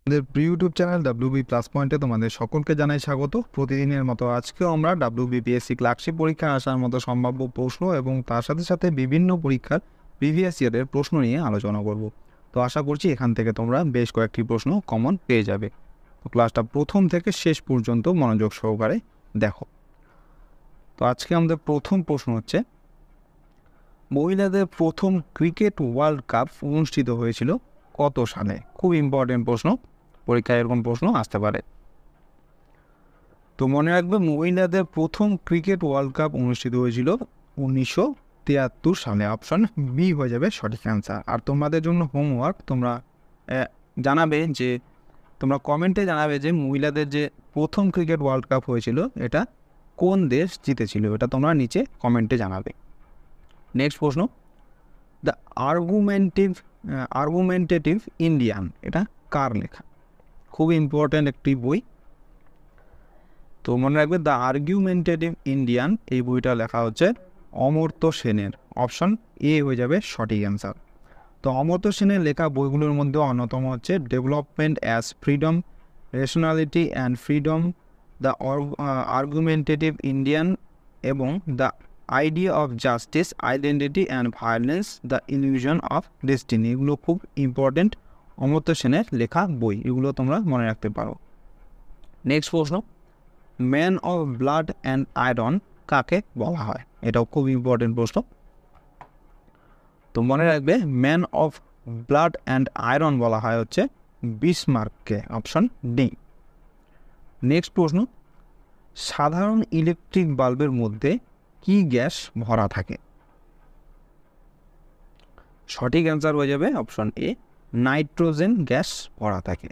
আমাদের প্রিয় YouTube channel WB plus পয়েন্টে তোমাদের সকলকে জানাই স্বাগত। প্রতিদিনের মতো আজকেও আমরা ডাব্লিউবিপিএসসি ক্লার্কশিপ পরীক্ষা আসার মতো সম্ভাব্য প্রশ্ন এবং তার সাথে সাথে বিভিন্ন পরীক্ষার প্রিভিয়াস ইয়ারের প্রশ্ন নিয়ে আলোচনা করব। তো আশা করছি এখান থেকে তোমরা বেশ কয়েকটি প্রশ্ন কমন পেয়ে যাবে। তো ক্লাসটা প্রথম থেকে শেষ পর্যন্ত মনোযোগ সহকারে দেখো। তো আজকে আমাদের প্রথম প্রশ্ন হচ্ছে, মহিলাদের প্রথম ক্রিকেট ওয়ার্ল্ড কাপ অনুষ্ঠিত হয়েছিল কত সালে? খুব ইম্পর্টেন্ট প্রশ্ন, পরীক্ষায় এরকম প্রশ্ন আসতে পারে। তো মনে রাখবে, মহিলাদের প্রথম ক্রিকেট ওয়ার্ল্ড কাপ অনুষ্ঠিত হয়েছিল 1973 সালে। অপশন বি হয়ে যাবে সঠিক অ্যান্সার। আর তোমাদের জন্য হোমওয়ার্ক, তোমরা জানাবে যে তোমরা কমেন্টে জানাবে যে মহিলাদের যে প্রথম ক্রিকেট ওয়ার্ল্ড কাপ হয়েছিল এটা কোন দেশ জিতেছিল, এটা তোমরা নিচে কমেন্টে জানাবে। নেক্সট প্রশ্ন, দ্য আর্গুমেন্টেটিভ ইন্ডিয়ান, এটা কার লেখা? খুব ইম্পর্ট্যান্ট একটি বই। তো মনে রাখবে, দ্য আর্গুমেন্টেটিভ ইন্ডিয়ান এই বইটা লেখা হচ্ছে অমর্ত্য সেনের। অপশন এ হয়ে যাবে সঠিক অ্যান্সার। তো অমর্ত্য সেনের লেখা বইগুলোর মধ্যে অন্যতম হচ্ছে development as freedom, rationality and freedom, the argumentative Indian এবং the idea of justice, identity and violence, the illusion of destiny. এগুলো খুব ইম্পর্টেন্ট অমর্ত্য সেনের লেখা বই, এগুলো তোমরা মনে রাখতে পারো। নেক্সট প্রশ্ন, man of blood and iron কাকে বলা হয়? এটাও খুব ইম্পর্টেন্ট প্রশ্ন। তো মনে রাখবে, man of blood and iron বলা হয় হচ্ছে বিসমার্ককে। Option D. নেক্সট প্রশ্ন, সাধারণ ইলেকট্রিক বাল্বের মধ্যে কি গ্যাস ভরা থাকে? সঠিক অ্যান্সার হয়ে যাবে অপশন এ, নাইট্রোজেন গ্যাস ভরা থাকে।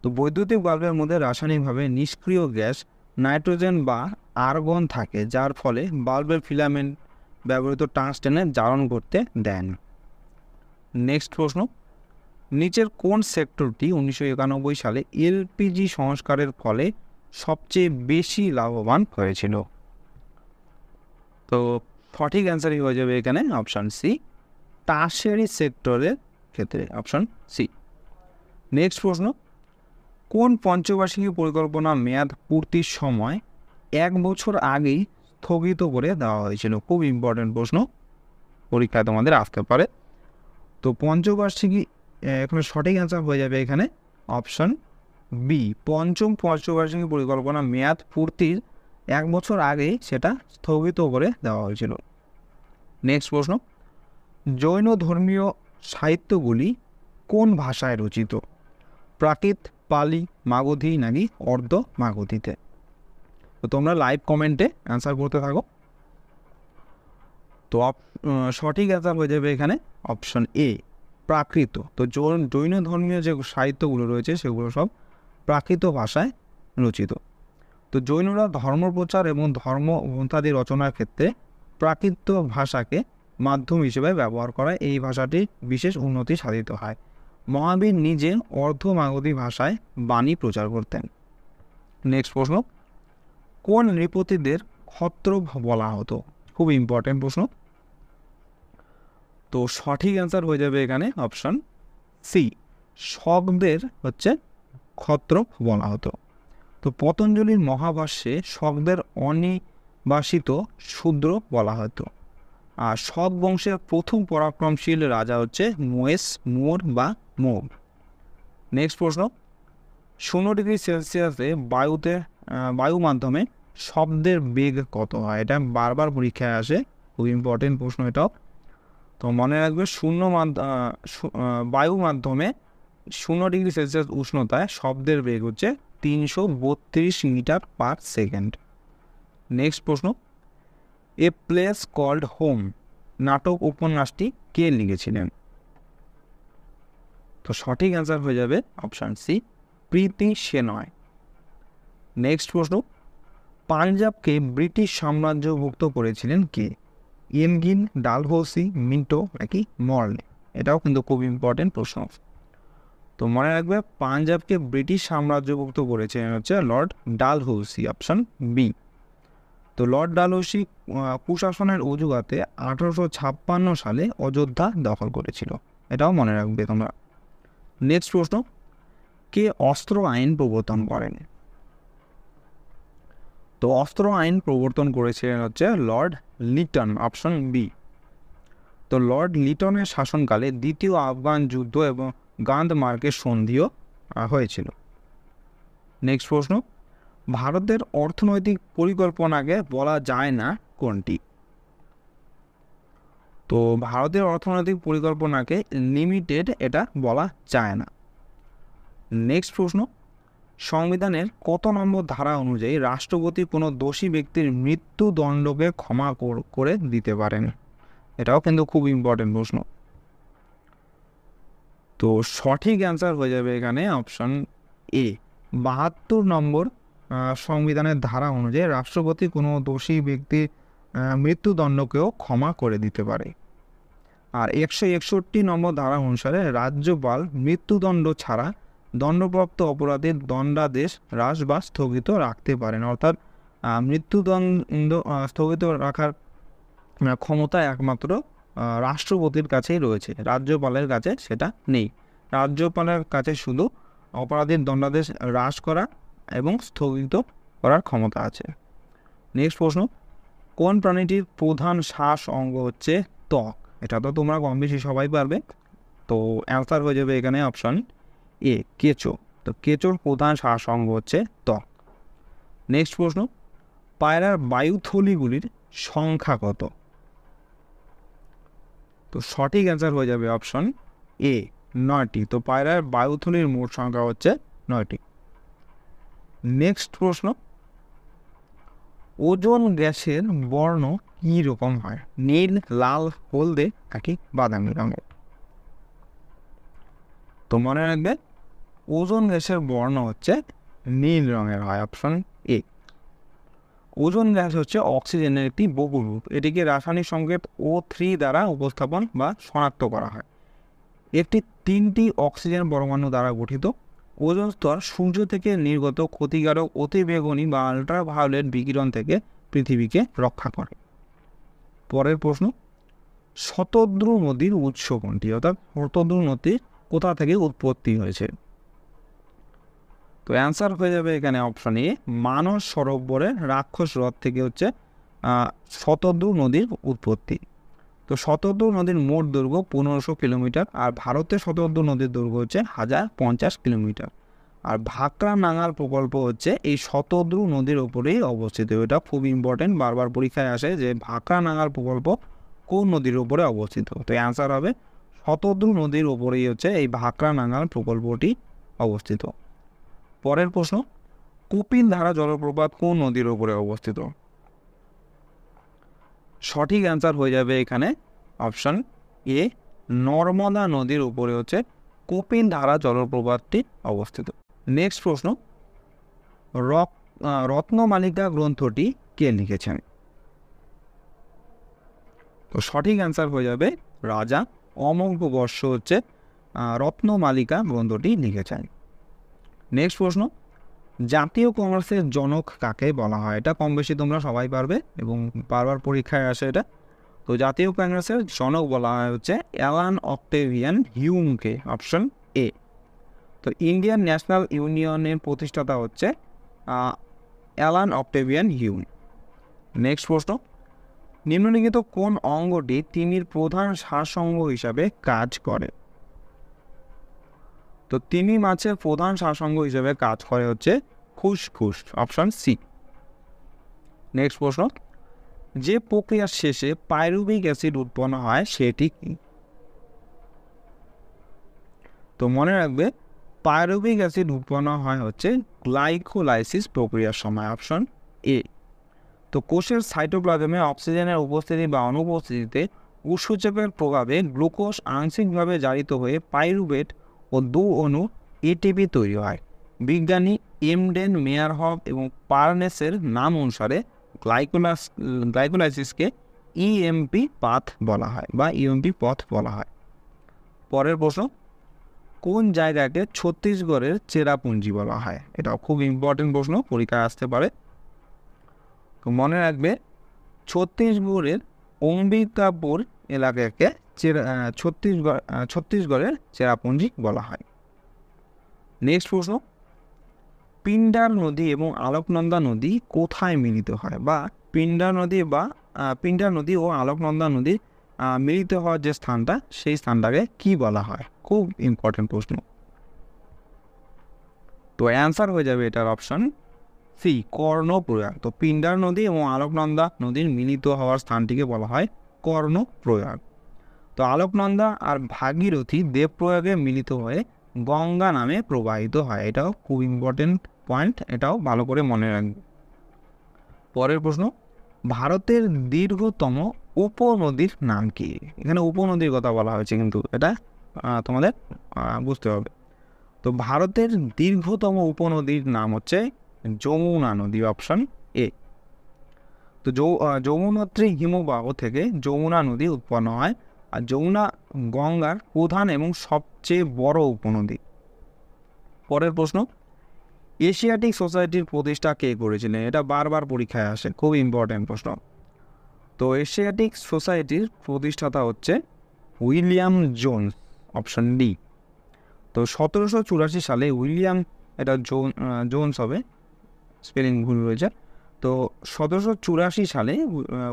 তো বৈদ্যুতিক বাল্বের মধ্যে রাসায়নিকভাবে নিষ্ক্রিয় গ্যাস নাইট্রোজেন বা আর্গন থাকে, যার ফলে বাল্বের ফিলামেন্ট ব্যবহৃত টাংস্টেনের জারণ করতে দেন। নেক্সট প্রশ্ন, নিচের কোন সেক্টরটি 1991 সালে এলপিজি সংস্কারের ফলে সবচেয়ে বেশি লাভবান হয়েছিল? তো সঠিক অ্যান্সারই হয়ে যাবে এখানে অপশান সি, টারশিয়ারি সেক্টরের ক্ষেত্রে। Option C. নেক্সট প্রশ্ন, কোন পঞ্চবার্ষিকী পরিকল্পনা মেয়াদ পূর্তির সময় 1 বছর আগেই স্থগিত করে দেওয়া হয়েছিল? খুব ইম্পর্টেন্ট প্রশ্ন, পরীক্ষায় তোমাদের আসতে পারে। তো পঞ্চবার্ষিকী, এখানে সঠিক অ্যান্সার হয়ে যাবে এখানে অপশন বি, পঞ্চম পঞ্চবার্ষিকী পরিকল্পনা মেয়াদ পূর্তির 1 বছর আগেই সেটা স্থগিত করে দেওয়া হয়েছিল। নেক্সট প্রশ্ন, জৈন ধর্মীয় সাহিত্যগুলি কোন ভাষায় রচিত? প্রাকৃত, পালি, মাগধী নাকি অর্ধ মাগধীতে? তো তোমরা লাইভ কমেন্টে অ্যান্সার করতে থাকো। তো সঠিক অ্যান্সার হয়ে যাবে এখানে অপশন এ, প্রাকৃত। তো জৈন ধর্মীয় যে সাহিত্যগুলো রয়েছে সেগুলো সব প্রাকৃত ভাষায় রচিত। তো জৈনরা ধর্মপ্রচার এবং ধর্মগ্রন্থাদি রচনার ক্ষেত্রে প্রাকৃত ভাষাকে মাধ্যম হিসেবে ব্যবহার করায় এই ভাষাটির বিশেষ উন্নতি সাধিত হয়। মহাবীর নিজে অর্ধ মাগধী ভাষায় বাণী প্রচার করতেন। নেক্সট প্রশ্ন, কোন নৃপতিদের ক্ষত্রপ বলা হতো? খুব ইম্পর্টেন্ট প্রশ্ন। তো সঠিক অ্যান্সার হয়ে যাবে এখানে অপশন সি, শকদের হচ্ছে ক্ষত্রপ বলা হতো। তো পতঞ্জলির মহাভাষ্যে শকদের অনির্বাসিত শূদ্র বলা হতো। আর শক বংশের প্রথম পরাক্রমশীল রাজা হচ্ছে মোর বা মোগ। নেক্সট প্রশ্ন, 0 ডিগ্রি সেলসিয়াসে বায়ু মাধ্যমে শব্দের বেগ কত হয়? এটা বারবার পরীক্ষায় আসে, খুব ইম্পর্টেন্ট প্রশ্ন এটাও। তো মনে রাখবে, বায়ু মাধ্যমে 0 ডিগ্রি সেলসিয়াস উষ্ণতায় শব্দের বেগ হচ্ছে 332 মিটার পার সেকেন্ড। নেক্সট প্রশ্ন, এ প্লেস কল্ড হোম নাটক উপন্যাসটি কে লিখেছিলেন? তো সঠিক অ্যান্সার হয়ে যাবে অপশান সি, প্রীতি সেনয়। নেক্সট প্রশ্ন, পাঞ্জাবকে ব্রিটিশ সাম্রাজ্যভুক্ত করেছিলেন কে? এনগিন, ডালহৌসি, মিন্টো নাকি মর্লে? এটাও কিন্তু খুব ইম্পর্টেন্ট প্রশ্ন। তো মনে রাখবে, পাঞ্জাবকে ব্রিটিশ সাম্রাজ্যভুক্ত করেছিলেন হচ্ছে লর্ড ডালহৌসি। Option B. তো লর্ড ডালহৌসি কুশাসনের অজুহাতে 1856 সালে অযোধ্যা দখল করেছিল, এটাও মনে রাখবে তোমরা। নেক্সট প্রশ্ন, কে অস্ত্র আইন প্রবর্তন করেন? তো অস্ত্র আইন প্রবর্তন করেছিলেন হচ্ছে লর্ড লিটন, অপশন বি। তো লর্ড লিটনের শাসনকালে দ্বিতীয় আফগান যুদ্ধ এবং গান্ধমার্কের সন্ধিও হয়েছিল। নেক্সট প্রশ্ন, ভারতের অর্থনৈতিক পরিকল্পনাকে বলা যায় না কোনটি? তো ভারতের অর্থনৈতিক পরিকল্পনাকে লিমিটেড এটা বলা যায় না। নেক্সট প্রশ্ন, সংবিধানের কত নম্বর ধারা অনুযায়ী রাষ্ট্রপতি কোনো দোষী ব্যক্তির মৃত্যুদণ্ডকে ক্ষমা করে দিতে পারেন? এটাও কিন্তু খুব ইম্পর্টেন্ট প্রশ্ন। তো সঠিক অ্যান্সার হয়ে যাবে এখানে অপশন এ, 72 নম্বর সংবিধানের ধারা অনুযায়ী রাষ্ট্রপতি কোনো দোষী ব্যক্তির মৃত্যুদণ্ডকেও ক্ষমা করে দিতে পারে। আর 161 নম্বর ধারা অনুসারে রাজ্যপাল মৃত্যুদণ্ড ছাড়া দণ্ডপ্রাপ্ত অপরাধীর দণ্ডাদেশ হ্রাস বা স্থগিত রাখতে পারেন। অর্থাৎ মৃত্যুদণ্ড স্থগিত রাখার ক্ষমতা একমাত্র রাষ্ট্রপতির কাছেই রয়েছে, রাজ্যপালের কাছে সেটা নেই। রাজ্যপালের কাছে শুধু অপরাধীর দণ্ডাদেশ হ্রাস করা এবং স্থগিত করার ক্ষমতা আছে। নেক্সট প্রশ্ন, কোন প্রাণীটির প্রধান শ্বাস অঙ্গ হচ্ছে ত্বক? এটা তো তোমরা কম বেশি সবাই পারবে। তো অ্যান্সার হয়ে যাবে এখানে অপশন এ, কেঁচো। তো কেঁচোর প্রধান শ্বাস অঙ্গ হচ্ছে ত্বক। নেক্সট প্রশ্ন, পায়রার বায়ুথলিগুলির সংখ্যা কত? তো সঠিক অ্যান্সার হয়ে যাবে অপশন এ, 9টি। তো পায়রার বায়ুথলির মোট সংখ্যা হচ্ছে 9টি। নেক্সট প্রশ্ন, ওজোন গ্যাসের বর্ণ কী রকম হয়? নীল, লাল, হলদে নাকি বাদামি রঙের? তো মনে রাখবে ওজোন গ্যাসের বর্ণ হচ্ছে নীল রঙের হয়, অপশন এ। ওজোন গ্যাস হচ্ছে অক্সিজেনের একটি বহুরূপ। এটিকে রাসায়নিক সংকেত O3 দ্বারা উপস্থাপন বা শনাক্ত করা হয়। একটি 3টি অক্সিজেন পরমাণু দ্বারা গঠিত। ওজোন স্তর সূর্য থেকে নির্গত ক্ষতিকারক অতিবেগুনি বা আল্ট্রাভায়োলেট বিকিরণ থেকে পৃথিবীকে রক্ষা করে। পরের প্রশ্ন, শতদ্রু নদীর উৎস কোনটি? অর্থাৎ শতদ্রু নদী কোথা থেকে উৎপত্তি হয়েছে? তো অ্যান্সার হয়ে যাবে এখানে অপশন এ, মানস সরোবরের রাক্ষস হ্রদ থেকে হচ্ছে শতদ্রু নদীর উৎপত্তি। তো শতদ্রু নদীর মোট দৈর্ঘ্য 1500 কিলোমিটার, আর ভারতের শতদ্রু নদীর দৈর্ঘ্য হচ্ছে 1050 কিলোমিটার। আর ভাকরা নাঙাল প্রকল্প হচ্ছে এই শতদ্রু নদীর ওপরেই অবস্থিত। এটা খুব ইম্পর্টেন্ট, বারবার পরীক্ষায় আসে যে ভাকরা নাঙাল প্রকল্প কোন নদীর ওপরে অবস্থিত। তো অ্যান্সার হবে শতদ্রু নদীর ওপরেই হচ্ছে এই ভাকরা নাঙাল প্রকল্পটি অবস্থিত। পরের প্রশ্ন, কপিলধারা জলপ্রপাত কোন নদীর ওপরে অবস্থিত? সঠিক অ্যান্সার হয়ে যাবে এখানে অপশন এ, নর্মদা নদীর উপরে হচ্ছে কপিলধারা জলপ্রপাতটি অবস্থিত। নেক্সট প্রশ্ন, রত্নমালিকা গ্রন্থটি কে লিখেছেন? তো সঠিক অ্যান্সার হয়ে যাবে রাজা অমোঘবর্ষ হচ্ছে রত্নমালিকা গ্রন্থটি লিখেছেন। নেক্সট প্রশ্ন, জাতীয় কংগ্রেসের জনক কাকে বলা হয়? এটা কম বেশি তোমরা সবাই পারবে এবং বারবার পরীক্ষায় আসে এটা। তো জাতীয় কংগ্রেসের জনক বলা হয় হচ্ছে অ্যালান অক্টেভিয়ান হিউমকে, অপশন এ। তো ইন্ডিয়ান ন্যাশনাল ইউনিয়নের প্রতিষ্ঠাতা হচ্ছে অ্যালান অক্টেভিয়ান হিউম। নেক্সট প্রশ্ন, নিম্নলিখিত কোন অঙ্গটি তিমির প্রধান শ্বাসঅঙ্গ হিসাবে কাজ করে? তো তিমি মাছের প্রধান শ্বাসঅঙ্গ হিসেবে কাজ করে হচ্ছে ফুসফুস, অপশন সি। নেক্সট প্রশ্ন, যে প্রক্রিয়ার শেষে পাইরুভিক অ্যাসিড উৎপন্ন হয় সেটি কি? তো মনে রাখবে পাইরুভিক অ্যাসিড উৎপন্ন হয় হচ্ছে গ্লাইকোলাইসিস প্রক্রিয়ার সময়, অপশন এ। তো কোষের সাইটোপ্লাজমে অক্সিজেনের উপস্থিতি বা অনুপস্থিতিতে উৎসেচকের প্রভাবে গ্লুকোজ আংশিকভাবে জারিত হয়ে পাইরুভেট ও 2 অণু এটিপি তৈরি হয়। বিজ্ঞানী এমডেন মেয়ারহফ এবং পার্নেসের নাম অনুসারে গ্লাইকোলাইসিসকে ইএমপি পাথ বলা হয় বা ইএমপি পথ বলা হয়। পরের প্রশ্ন, কোন জায়গাকে ছত্তিশগড়ের চেরাপুঞ্জি বলা হয়? এটা খুব ইম্পর্টেন্ট প্রশ্ন, পরীক্ষায় আসতে পারে। তো মনে রাখবে ছত্তিশগড়ের অম্বিকাপুর এলাকাকে ছত্তিশগড়ের চেরাপুঞ্জি বলা হয়। নেক্সট প্রশ্ন, পিন্ডার নদী এবং আলোকনন্দা নদী কোথায় মিলিত হয়, বা পিন্ডার নদী ও আলোকনন্দা নদী মিলিত হওয়ার যে স্থানটা, সেই স্থানটাকে কি বলা হয়? খুব ইম্পর্টেন্ট প্রশ্ন। তো অ্যান্সার হয়ে যাবে এটার অপশন সি, কর্ণপ্রয়াগ। তো পিন্ডার নদী এবং আলোকনন্দা নদীর মিলিত হওয়ার স্থানটিকে বলা হয় কর্ণপ্রয়াগ। তো আলোকনন্দা আর ভাগীরথী দেবপ্রয়াগে মিলিত হয়ে গঙ্গা নামে প্রবাহিত হয়। এটাও খুব ইম্পর্টেন্ট পয়েন্ট, এটাও ভালো করে মনে রাখবে। পরের প্রশ্ন, ভারতের দীর্ঘতম উপনদীর নাম কি? এখানে উপনদীর কথা বলা হয়েছে, কিন্তু এটা তোমাদের বুঝতে হবে। তো ভারতের দীর্ঘতম উপনদীর নাম হচ্ছে যমুনা নদী, অপশন এ। তো যমুনোত্রী হিমবাহ থেকে যমুনা নদী উৎপন্ন হয়, আর যমুনা গঙ্গার প্রধান এবং সবচেয়ে বড় উপনদী। পরের প্রশ্ন, এশিয়াটিক সোসাইটির প্রতিষ্ঠা কে করেছিলেন? এটা বারবার পরীক্ষায় আসে, খুব ইম্পর্টেন্ট প্রশ্ন। তো এশিয়াটিক সোসাইটির প্রতিষ্ঠাতা হচ্ছে উইলিয়াম জোন্স, অপশন ডি। তো 1784 সালে উইলিয়াম, এটা জোন্স হবে, স্পেলিং ভুল রয়েছে। তো 1784 সালে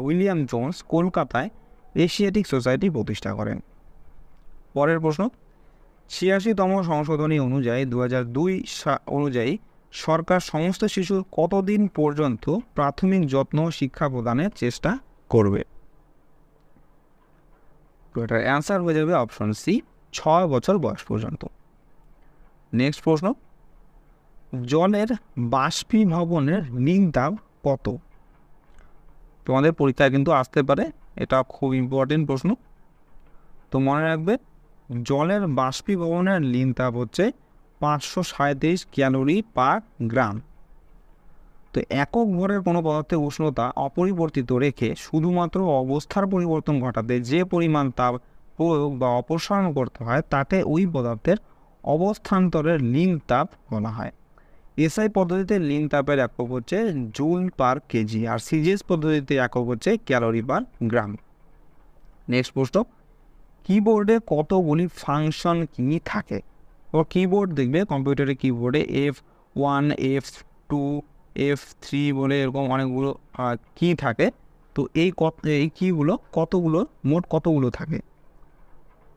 উইলিয়াম জোন্স কলকাতায় এশিয়াটিক সোসাইটি প্রতিষ্ঠা করেন। পরের প্রশ্ন, 86তম সংশোধনী অনুযায়ী 2002 অনুযায়ী সরকার সমস্ত শিশুর কতদিন পর্যন্ত প্রাথমিক যত্ন শিক্ষা প্রদানের চেষ্টা করবে? তো এটার অ্যান্সার হয়ে যাবে অপশন সি, 6 বছর বয়স পর্যন্ত। নেক্সট প্রশ্ন, জলের বাষ্পীভবনের নির্দাব কত? তোমাদের পরীক্ষায় কিন্তু আসতে পারে, এটা খুব ইম্পর্টেন্ট প্রশ্ন। তো মনে রাখবে, জলের বাষ্পীভবনের নির্দাব হচ্ছে 537 ক্যালোরি পার গ্রাম। তো একক ভরের কোনো পদার্থের উষ্ণতা অপরিবর্তিত রেখে শুধুমাত্র অবস্থার পরিবর্তন ঘটাতে যে পরিমাণ তাপ প্রয়োগ বা অপসারণ করতে হয়, তাকে ওই পদার্থের অবস্থান্তরের লিন তাপ বলা হয়। এসআই পদ্ধতিতে লিন তাপের একক হচ্ছে জুল পার কেজি, আর সিজিএস পদ্ধতিতে একক হচ্ছে ক্যালোরি পার গ্রাম। নেক্সট প্রশ্ন, কিবোর্ডে কতগুলি ফাংশন কি থাকে? ও কিবোর্ড দেখবে, কম্পিউটারের কিবোর্ডে F1, F2, F3 বলে এরকম অনেকগুলো কি থাকে। তো এই কিগুলো মোট কতগুলো থাকে?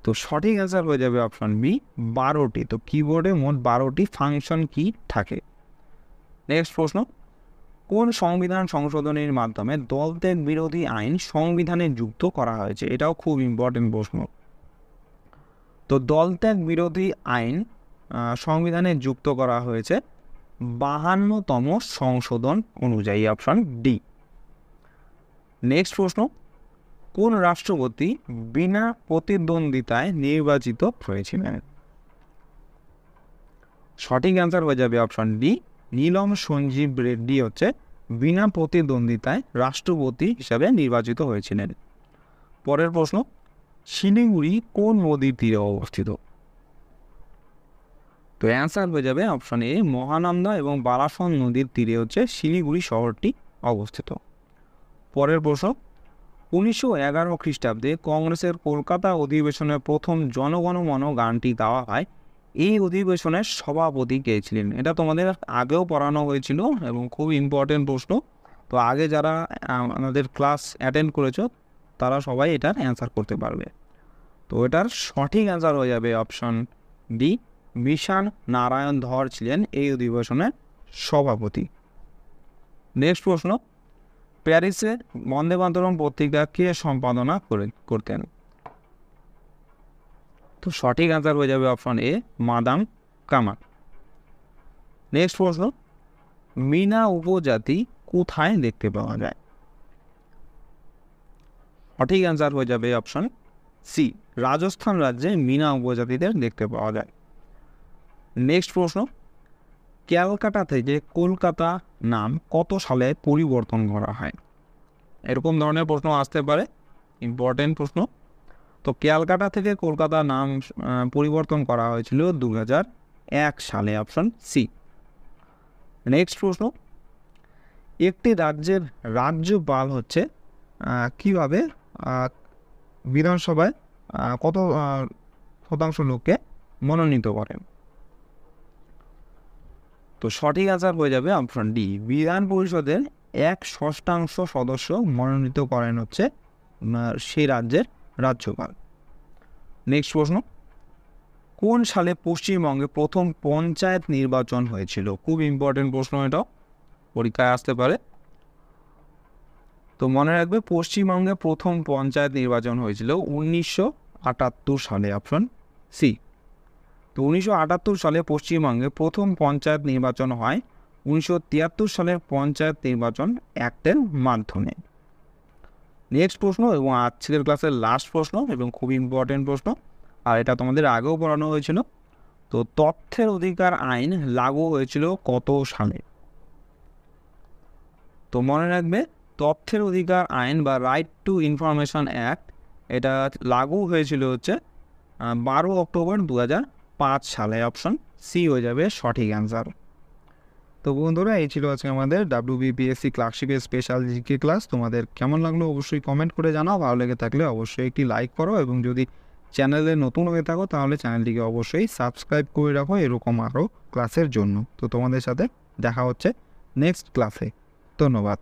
তো সঠিক অ্যান্সার হয়ে যাবে অপশন বি, 12টি। তো কিবোর্ডে মোট 12টি ফাংশন কি থাকে। নেক্সট প্রশ্ন, কোন সংবিধান সংশোধনীর মাধ্যমে দলত্যাগ বিরোধী আইন সংবিধানে যুক্ত করা হয়েছে? এটাও খুব ইম্পর্টেন্ট প্রশ্ন। তো দলত্যাগ বিরোধী আইন সংবিধানে যুক্ত করা হয়েছে 52তম সংশোধন অনুযায়ী, অপশন ডি। নেক্সট প্রশ্ন, কোন রাষ্ট্রপতি বিনা প্রতিদ্বন্দ্বিতায় নির্বাচিত হয়েছিলেন? সঠিক অ্যান্সার হয়ে যাবে অপশন ডি, নীলম সঞ্জীব রেড্ডি হচ্ছে বিনা প্রতিদ্বন্দ্বিতায় রাষ্ট্রপতি হিসাবে নির্বাচিত হয়েছিলেন। পরের প্রশ্ন, শিলিগুড়ি কোন নদীর তীরে অবস্থিত? তো অ্যান্সার হয়ে যাবে অপশন এ, মহানন্দা এবং বারাসন নদীর তীরে হচ্ছে শিলিগুড়ি শহরটি অবস্থিত। পরের প্রশ্ন, 1911 খ্রিস্টাব্দে কংগ্রেসের কলকাতা অধিবেশনের প্রথম জনগণমন গানটি গাওয়া হয়। এই অধিবেশনের সভাপতি কে ছিলেন? এটা তোমাদের আগেও পড়ানো হয়েছিল এবং খুব ইম্পর্টেন্ট প্রশ্ন। তো আগে যারা আমাদের ক্লাস অ্যাটেন্ড করেছো, তারা সবাই এটার অ্যান্সার করতে পারবে। তো এটার সঠিক অ্যান্সার হয়ে যাবে অপশন ডি, মিশন নারায়ণ ধর ছিলেন এই অধিবেশনের সভাপতি। নেক্সট প্রশ্ন, প্যারিসে বন্দে মাতরম পত্রিকা কে সম্পাদনা করতেন? তো সঠিক অ্যান্সার হয়ে যাবে অপশন এ, মাদাম কামার। নেক্সট প্রশ্ন, মিনা উপজাতি কোথায় দেখতে পাওয়া যায়? সঠিক অ্যান্সার হয়ে যাবে অপশন সি, রাজস্থান রাজ্যে মিনা উপজাতিদের দেখতে পাওয়া যায়। নেক্সট প্রশ্ন, ক্যালকাটা থেকে কলকাতা নাম কত সালে পরিবর্তন করা হয়? এরকম ধরনের প্রশ্ন আসতে পারে, ইম্পর্টেন্ট প্রশ্ন। তো ক্যালকাটা থেকে কলকাতা নাম পরিবর্তন করা হয়েছিল 2001 সালে, অপশন সি। নেক্সট প্রশ্ন, একটি রাজ্যের রাজ্যপাল হচ্ছে কিভাবে বিধানসভায় কত শতাংশ লোককে মনোনীত করেন? তো সঠিক অ্যান্সার হয়ে যাবে অপশন ডি, বিধান পরিষদের 1/6 সদস্য মনোনীত করেন হচ্ছে সেই রাজ্যের রাজ্যপাল। নেক্সট প্রশ্ন, কোন সালে পশ্চিমবঙ্গে প্রথম পঞ্চায়েত নির্বাচন হয়েছিল? খুব ইম্পর্টেন্ট প্রশ্ন, এটাও পরীক্ষায় আসতে পারে। তো মনে রাখবে, পশ্চিমবঙ্গে প্রথম পঞ্চায়েত নির্বাচন হয়েছিল 1978 সালে, অপশন সি। তো 1978 সালে পশ্চিমবঙ্গে প্রথম পঞ্চায়েত নির্বাচন হয় 1973 সালের পঞ্চায়েত নির্বাচন অ্যাক্টের মাধ্যমে। নেক্সট প্রশ্ন এবং আজকের ক্লাসের লাস্ট প্রশ্ন এবং খুব ইম্পর্টেন্ট প্রশ্ন, আর এটা তোমাদের আগেও পড়ানো হয়েছিল। তো তথ্যের অধিকার আইন লাগু হয়েছিল কত সালে? তো মনে রাখবে, তথ্যের অধিকার আইন বা রাইট টু ইনফরমেশন অ্যাক্ট এটা লাগু হয়েছিল হচ্ছে 12 অক্টোবর 2005 সালে, অপশন সি হয়ে যাবে সঠিক অ্যান্সার। তো বন্ধুরা, এই ছিল আজকে আমাদের WBPSC ক্লার্কশিপের স্পেশাল জিকে ক্লাস। তোমাদের কেমন লাগলো অবশ্যই কমেন্ট করে জানাও, ভালো লেগে থাকলে অবশ্যই একটি লাইক করো, এবং যদি চ্যানেলে নতুন হয়ে থাকো তাহলে চ্যানেলটিকে অবশ্যই সাবস্ক্রাইব করে রাখো এরকম আরও ক্লাসের জন্য। তো তোমাদের সাথে দেখা হচ্ছে নেক্সট ক্লাসে। ধন্যবাদ।